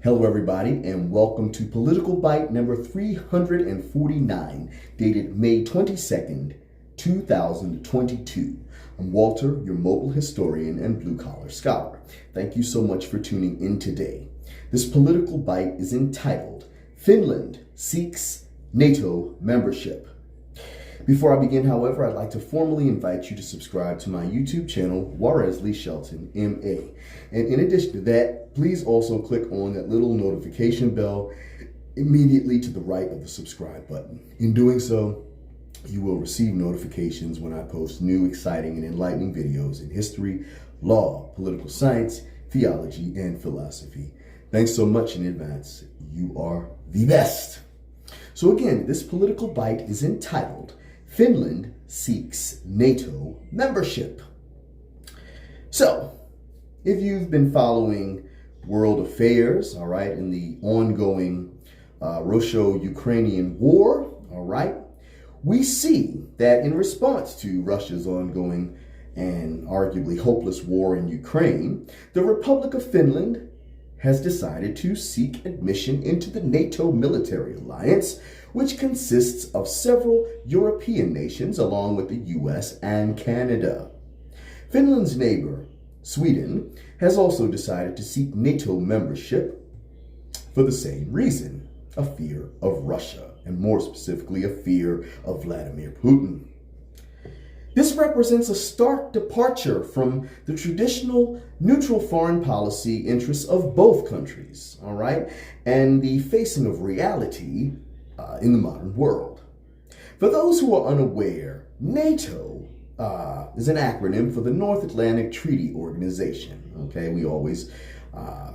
Hello, everybody, and welcome to Political Bite number 349, dated May 22nd, 2022. I'm Walter, your mobile historian and blue-collar scholar. Thank you so much for tuning in today. This Political Bite is entitled, Finland Seeks NATO Membership. Before I begin, however, I'd like to formally invite you to subscribe to my YouTube channel, Juarez Lee Shelton, MA. And in addition to that, please also click on that little notification bell immediately to the right of the subscribe button. In doing so, you will receive notifications when I post new, exciting, and enlightening videos in history, law, political science, theology, and philosophy. Thanks so much in advance. You are the best. So again, this Political Bite is entitled, Finland Seeks NATO Membership. So, if you've been following world affairs, all right, in the ongoing Russo-Ukrainian war, all right, we see that in response to Russia's ongoing and arguably hopeless war in Ukraine, the Republic of Finland has decided to seek admission into the NATO military alliance, which consists of several European nations along with the US and Canada. Finland's neighbor, Sweden, has also decided to seek NATO membership for the same reason, a fear of Russia, and more specifically, a fear of Vladimir Putin. This represents a stark departure from the traditional neutral foreign policy interests of both countries, all right, and the facing of reality in the modern world. For those who are unaware, NATO is an acronym for the North Atlantic Treaty Organization, okay? We always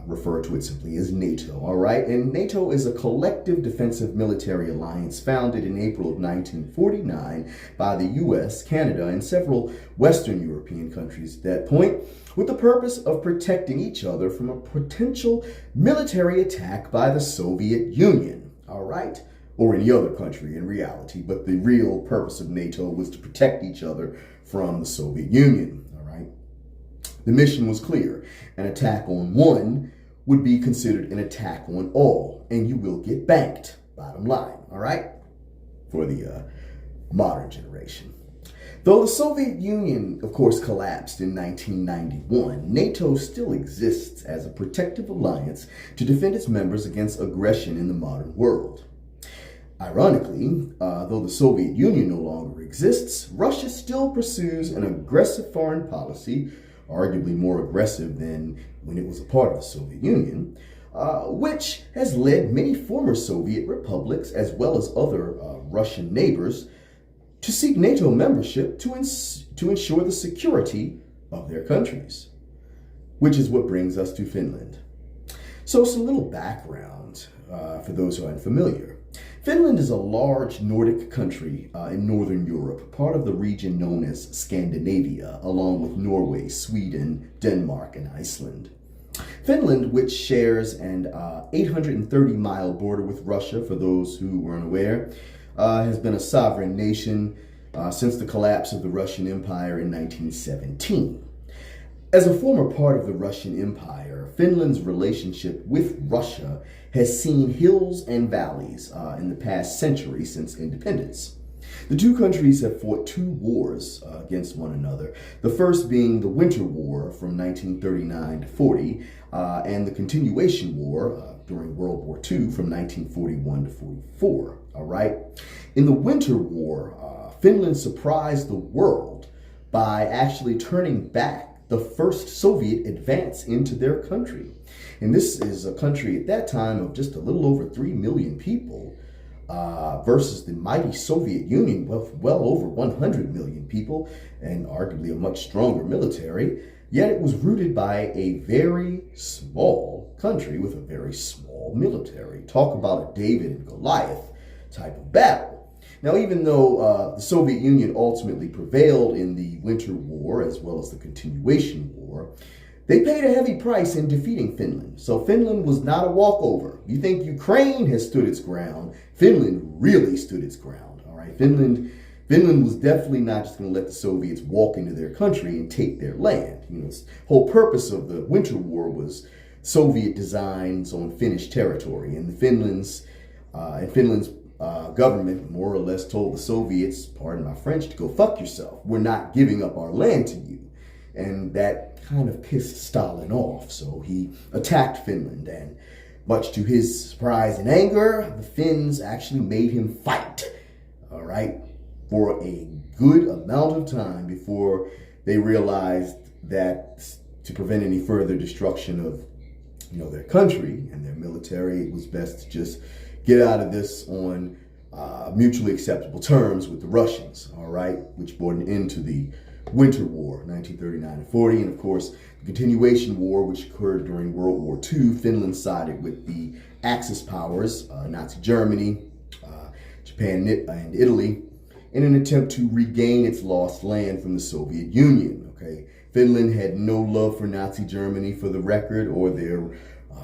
refer to it simply as NATO, all right? And NATO is a collective defensive military alliance founded in April of 1949 by the US, Canada, and several Western European countries at that point, with the purpose of protecting each other from a potential military attack by the Soviet Union, all right? Or any other country in reality, but the real purpose of NATO was to protect each other from the Soviet Union, all right? The mission was clear. An attack on one would be considered an attack on all, and you will get banked, bottom line, all right? For the modern generation. Though the Soviet Union, of course, collapsed in 1991, NATO still exists as a protective alliance to defend its members against aggression in the modern world. Ironically, though the Soviet Union no longer exists, Russia still pursues an aggressive foreign policy, arguably more aggressive than when it was a part of the Soviet Union, which has led many former Soviet republics, as well as other Russian neighbors, to seek NATO membership to ensure the security of their countries, which is what brings us to Finland. So some little background for those who are unfamiliar. Finland is a large Nordic country in Northern Europe, part of the region known as Scandinavia, along with Norway, Sweden, Denmark, and Iceland. Finland, which shares an 830-mile border with Russia, for those who were unaware, has been a sovereign nation since the collapse of the Russian Empire in 1917. As a former part of the Russian Empire, Finland's relationship with Russia has seen hills and valleys in the past century since independence. The two countries have fought two wars against one another, the first being the Winter War from 1939 to 40, and the Continuation War during World War II from 1941 to 44, all right? In the Winter War, Finland surprised the world by actually turning back the first Soviet advance into their country. And this is a country at that time of just a little over 3 million people versus the mighty Soviet Union with well over 100 million people and arguably a much stronger military. Yet it was rooted by a very small country with a very small military. Talk about a David and Goliath type of battle. Now, even though the Soviet Union ultimately prevailed in the Winter War as well as the Continuation War, they paid a heavy price in defeating Finland. So Finland was not a walkover. You think Ukraine has stood its ground, Finland really stood its ground, all right? Finland was definitely not just going to let the Soviets walk into their country and take their land. You know, the whole purpose of the Winter War was Soviet designs on Finnish territory, and Finland's government more or less told the Soviets, pardon my French, to go fuck yourself. We're not giving up our land to you. And that kind of pissed Stalin off, so he attacked Finland, and much to his surprise and anger, the Finns actually made him fight, all right, for a good amount of time before they realized that to prevent any further destruction of, their country and their military, it was best to just get out of this on mutually acceptable terms with the Russians, all right, which brought an end to the Winter War, 1939 and 40, and of course, the Continuation War, which occurred during World War II. Finland sided with the Axis powers, Nazi Germany, Japan, and Italy, in an attempt to regain its lost land from the Soviet Union. Okay, Finland had no love for Nazi Germany, for the record, or their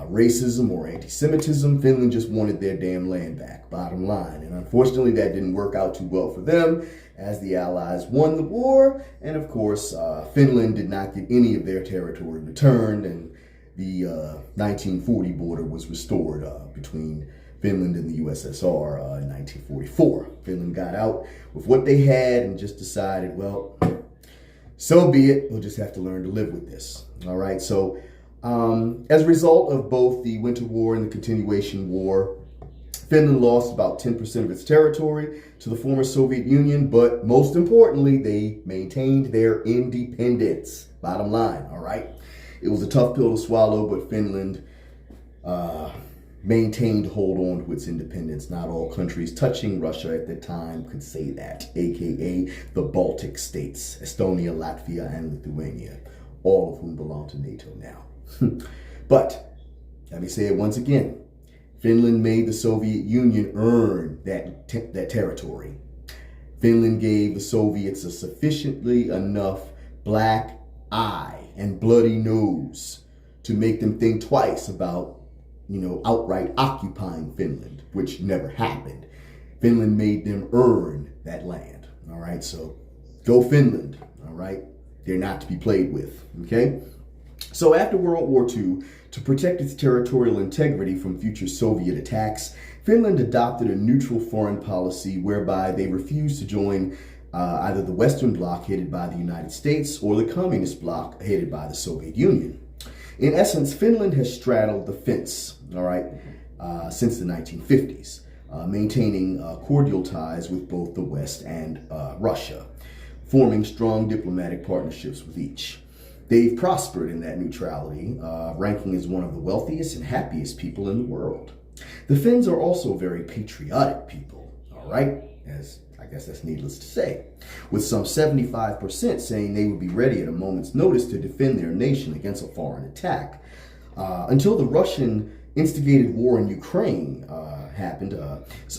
racism or anti-Semitism. Finland just wanted their damn land back, bottom line. And unfortunately, that didn't work out too well for them, as the Allies won the war. And of course, Finland did not get any of their territory returned, and the 1940 border was restored between Finland and the USSR in 1944. Finland got out with what they had and just decided, well, so be it. We'll just have to learn to live with this. All right, so as a result of both the Winter War and the Continuation War, Finland lost about 10% of its territory to the former Soviet Union, but most importantly, they maintained their independence. Bottom line, all right? It was a tough pill to swallow, but Finland maintained hold on to its independence. Not all countries touching Russia at the time could say that, aka the Baltic states, Estonia, Latvia, and Lithuania, all of whom belong to NATO now. But let me say it once again. Finland made the Soviet Union earn that territory. Finland gave the Soviets a sufficiently enough black eye and bloody nose to make them think twice about, outright occupying Finland, which never happened. Finland made them earn that land. All right, so go Finland. All right, they're not to be played with. Okay. So after World War II, to protect its territorial integrity from future Soviet attacks, Finland adopted a neutral foreign policy whereby they refused to join either the Western Bloc headed by the United States or the Communist Bloc headed by the Soviet Union. In essence, Finland has straddled the fence, all right, since the 1950s, maintaining cordial ties with both the West and Russia, forming strong diplomatic partnerships with each. They've prospered in that neutrality, ranking as one of the wealthiest and happiest people in the world. The Finns are also very patriotic people, all right? As I guess that's needless to say, with some 75% saying they would be ready at a moment's notice to defend their nation against a foreign attack. Until the Russian instigated war in Ukraine happened,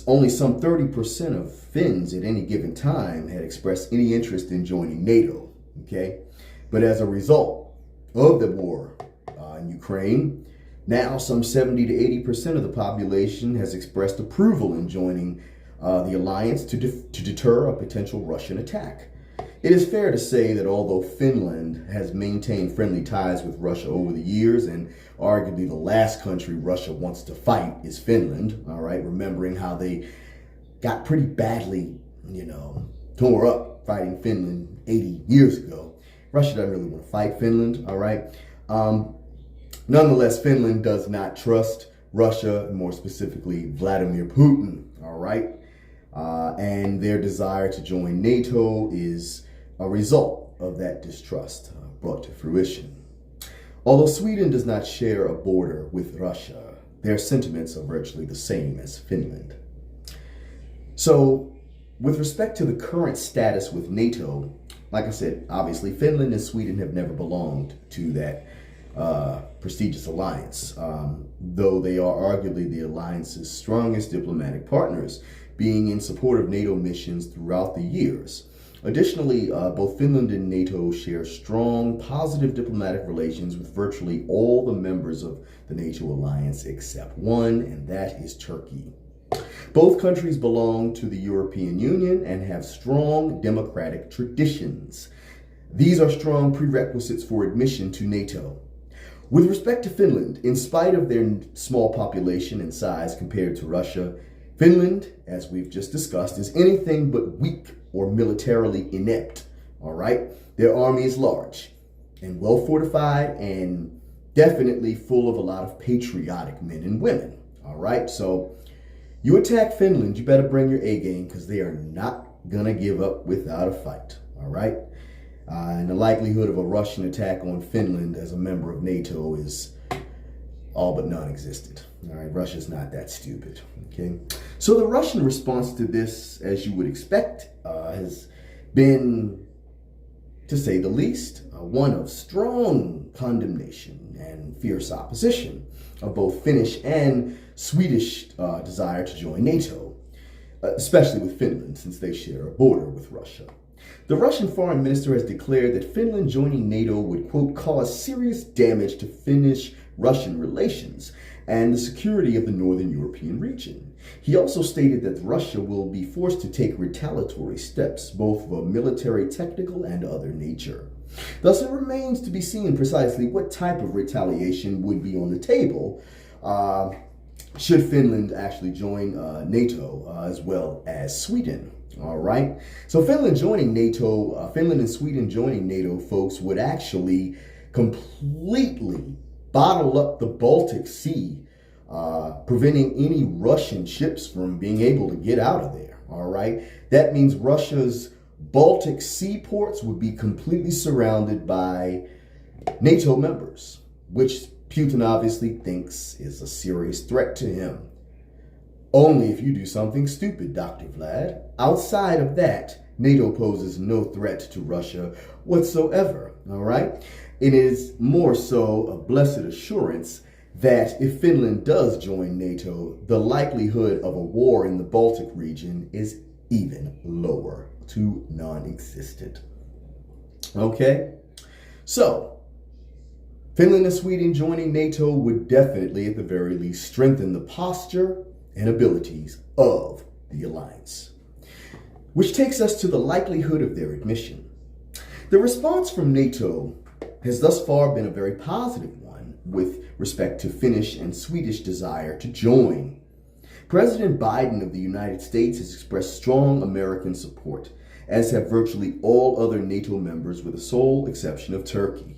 only some 30% of Finns at any given time had expressed any interest in joining NATO, okay? But as a result of the war in Ukraine, now some 70 to 80% of the population has expressed approval in joining the alliance to deter a potential Russian attack. It is fair to say that although Finland has maintained friendly ties with Russia over the years, and arguably the last country Russia wants to fight is Finland, all right, remembering how they got pretty badly, tore up fighting Finland 80 years ago. Russia doesn't really want to fight Finland, all right? Nonetheless, Finland does not trust Russia, more specifically Vladimir Putin, all right? And their desire to join NATO is a result of that distrust brought to fruition. Although Sweden does not share a border with Russia, their sentiments are virtually the same as Finland. So, with respect to the current status with NATO, like I said, obviously Finland and Sweden have never belonged to that prestigious alliance, though they are arguably the alliance's strongest diplomatic partners, being in support of NATO missions throughout the years. Additionally, both Finland and NATO share strong, positive diplomatic relations with virtually all the members of the NATO alliance except one, and that is Turkey. Both countries belong to the European Union and have strong democratic traditions. These are strong prerequisites for admission to NATO. With respect to Finland, in spite of their small population and size compared to Russia, Finland, as we've just discussed, is anything but weak or militarily inept, all right? Their army is large and well fortified and definitely full of a lot of patriotic men and women, all right? So you attack Finland, you better bring your A game because they are not going to give up without a fight, all right? And the likelihood of a Russian attack on Finland as a member of NATO is all but non-existent. All right, Russia's not that stupid, okay? So the Russian response to this, as you would expect, has been, to say the least, one of strong condemnation and fierce opposition of both Finnish and Swedish desire to join NATO, especially with Finland, since they share a border with Russia. The Russian foreign minister has declared that Finland joining NATO would, quote, cause serious damage to Finnish-Russian relations and the security of the Northern European region. He also stated that Russia will be forced to take retaliatory steps, both of a military, technical, and other nature. Thus, it remains to be seen precisely what type of retaliation would be on the table should Finland actually join NATO as well as Sweden. All right. So Finland joining NATO, Finland and Sweden joining NATO, folks, would actually completely bottle up the Baltic Sea, preventing any Russian ships from being able to get out of there. All right. That means Russia's Baltic seaports would be completely surrounded by NATO members, which Putin obviously thinks is a serious threat to him. Only if you do something stupid, Dr. Vlad. Outside of that, NATO poses no threat to Russia whatsoever, all right? It is more so a blessed assurance that if Finland does join NATO, the likelihood of a war in the Baltic region is even lower to non-existent. Okay? So, Finland and Sweden joining NATO would definitely, at the very least, strengthen the posture and abilities of the alliance. Which takes us to the likelihood of their admission. The response from NATO has thus far been a very positive one with respect to Finnish and Swedish desire to join. President Biden of the United States has expressed strong American support, as have virtually all other NATO members with the sole exception of Turkey.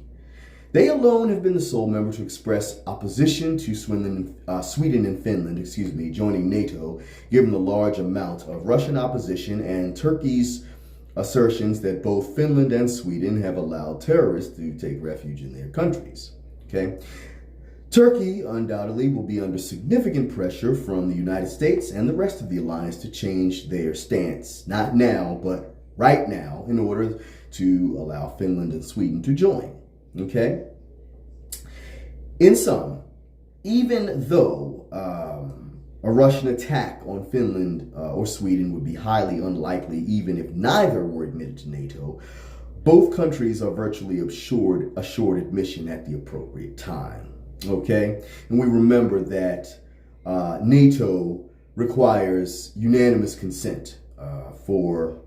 They alone have been the sole member to express opposition to Sweden and Finland, joining NATO, given the large amount of Russian opposition and Turkey's assertions that both Finland and Sweden have allowed terrorists to take refuge in their countries. Okay? Turkey undoubtedly will be under significant pressure from the United States and the rest of the alliance to change their stance, not now, but right now, in order to allow Finland and Sweden to join. Okay? In sum, even though a Russian attack on Finland or Sweden would be highly unlikely, even if neither were admitted to NATO, both countries are virtually assured admission at the appropriate time. Okay? And we remember that NATO requires unanimous consent for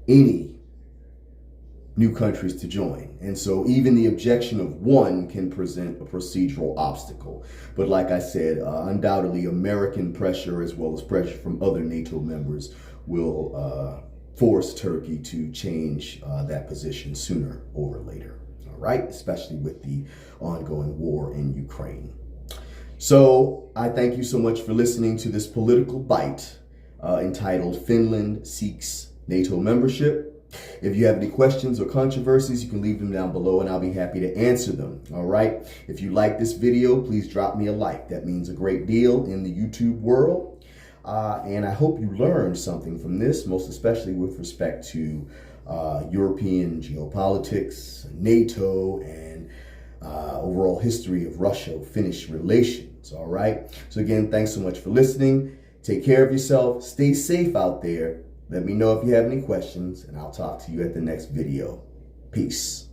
any new countries to join. And so even the objection of one can present a procedural obstacle. But like I said, undoubtedly American pressure as well as pressure from other NATO members will force Turkey to change that position sooner or later. All right, especially with the ongoing war in Ukraine. So I thank you so much for listening to this political bite entitled Finland Seeks NATO Membership. If you have any questions or controversies, you can leave them down below and I'll be happy to answer them. All right. If you like this video, please drop me a like. That means a great deal in the YouTube world. And I hope you learned something from this, most especially with respect to European geopolitics, NATO, and overall history of Russia-Finnish relations. All right. So again, thanks so much for listening. Take care of yourself. Stay safe out there. Let me know if you have any questions, and I'll talk to you at the next video. Peace.